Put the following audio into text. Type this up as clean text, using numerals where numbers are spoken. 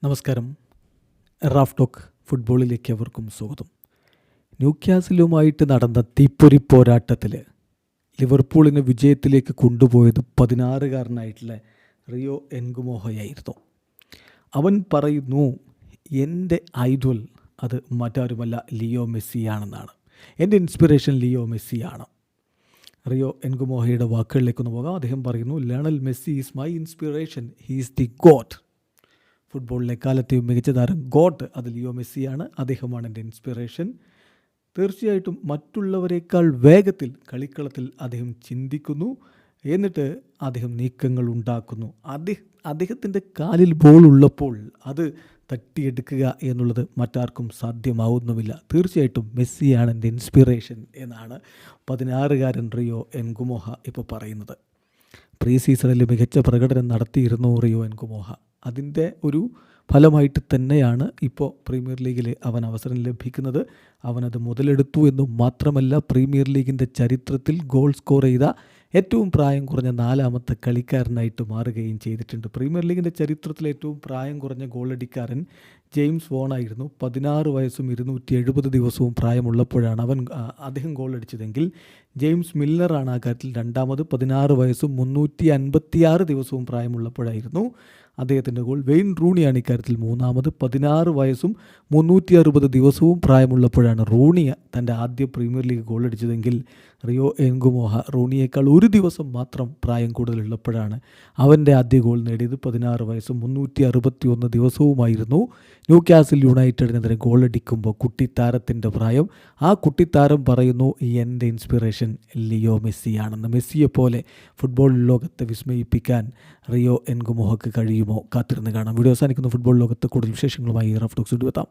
നമസ്കാരം. Raf talk ഫുട്ബോളിലേക്ക് അവർക്കും സ്വാഗതം. ന്യൂക്യാസിലുമായിട്ട് നടന്ന തീപ്പൊരി പോരാട്ടത്തിൽ ലിവർപൂളിനെ വിജയത്തിലേക്ക് കൊണ്ടുപോയത് 16-കാരനായിട്ടുള്ള റിയോ എൻഗുമോഹയായിരുന്നു. അവൻ പറയുന്നു, എൻ്റെ ഐഡൽ അത് മറ്റാരുമല്ല ലിയോ മെസ്സിയാണെന്നാണ്. എൻ്റെ ഇൻസ്പിറേഷൻ ലിയോ മെസ്സിയാണ്. റിയോ എൻഗുമോഹയുടെ വാക്കുകളിലേക്കൊന്ന് പോകാം. അദ്ദേഹം പറയുന്നു, Lionel Messi is my inspiration, he is the God. ഫുട്ബോളിലെ കാലത്തെയും മികച്ച താരം ഗോഡ് അത് ലിയോ മെസ്സിയാണ്. അദ്ദേഹമാണ് എൻ്റെ ഇൻസ്പിറേഷൻ. തീർച്ചയായിട്ടും മറ്റുള്ളവരെക്കാൾ വേഗത്തിൽ കളിക്കളത്തിൽ അദ്ദേഹം ചിന്തിക്കുന്നു, എന്നിട്ട് അദ്ദേഹം നീക്കങ്ങൾ ഉണ്ടാക്കുന്നു. അദ്ദേഹത്തിൻ്റെ കാലിൽ ബോൾ ഉള്ളപ്പോൾ അത് തട്ടിയെടുക്കുക എന്നുള്ളത് മറ്റാർക്കും സാധ്യമാവുന്നുമില്ല. തീർച്ചയായിട്ടും മെസ്സിയാണ് എൻ്റെ ഇൻസ്പിറേഷൻ എന്നാണ് 16-കാരൻ റിയോ എൻഗുമോഹ ഇപ്പോൾ പറയുന്നത്. പ്രീ സീസണിൽ മികച്ച പ്രകടനം നടത്തിയിരുന്നു റിയോ എൻഗുമോഹ. അതിൻ്റെ ഒരു ഫലമായിട്ട് തന്നെയാണ് ഇപ്പോൾ പ്രീമിയർ ലീഗിൽ അവൻ അവസരം ലഭിക്കുന്നത്. അവനത് മുതലെടുത്തു എന്നു മാത്രമല്ല, പ്രീമിയർ ലീഗിൻ്റെ ചരിത്രത്തിൽ ഗോൾ സ്കോർ ചെയ്ത ഏറ്റവും പ്രായം കുറഞ്ഞ 4ാമത്തെ കളിക്കാരനായിട്ട് മാറുകയും ചെയ്തിട്ടുണ്ട്. പ്രീമിയർ ലീഗിൻ്റെ ചരിത്രത്തിൽ ഏറ്റവും പ്രായം കുറഞ്ഞ ഗോളടിക്കാരൻ ജെയിംസ് വോണായിരുന്നു. 16 വയസ്സും 270 ദിവസവും പ്രായമുള്ളപ്പോഴാണ് അദ്ദേഹം ഗോളടിച്ചതെങ്കിൽ ജെയിംസ് മില്ലറാണ് ആ കാര്യത്തിൽ രണ്ടാമത്. 16 വയസ്സും 356 ദിവസവും പ്രായമുള്ളപ്പോഴായിരുന്നു അദ്ദേഹത്തിൻ്റെ ഗോൾ. വെയിൻ റൂണിയാണ് ഇക്കാര്യത്തിൽ മൂന്നാമത്. 16 വയസ്സും 360 ദിവസവും പ്രായമുള്ളപ്പോഴാണ് റൂണി തൻ്റെ ആദ്യ പ്രീമിയർ ലീഗ് ഗോളടിച്ചതെങ്കിൽ റിയോ എൻഗുമോഹ റൂണിയേക്കാൾ ഒരു ദിവസം മാത്രം പ്രായം കൂടുതലുള്ളപ്പോഴാണ് അവൻ്റെ ആദ്യ ഗോൾ നേടിയത്. 16 വയസ്സും 361 ദിവസവുമായിരുന്നു ന്യൂക്യാസിൽ യുണൈറ്റഡിനെതിരെ ഗോളടിക്കുമ്പോൾ കുട്ടിത്താരത്തിൻ്റെ പ്രായം. ആ കുട്ടിത്താരം പറയുന്നു, എൻ്റെ ഇൻസ്പിറേഷൻ ലിയോ മെസ്സിയാണെന്ന്. മെസ്സിയെപ്പോലെ ഫുട്ബോൾ ലോകത്തെ വിസ്മയിപ്പിക്കാൻ റിയോ എൻഗുമോഹയ്ക്ക് കഴിയുമോ? കാത്തിരുന്ന് കാണാം. വീഡിയോ അവസാനിക്കുന്നു. ഫുട്ബോൾ ലോകത്ത് കൂടുതൽ വിശേഷങ്ങളുമായി റാഫ് ടോക്സ് എത്താം.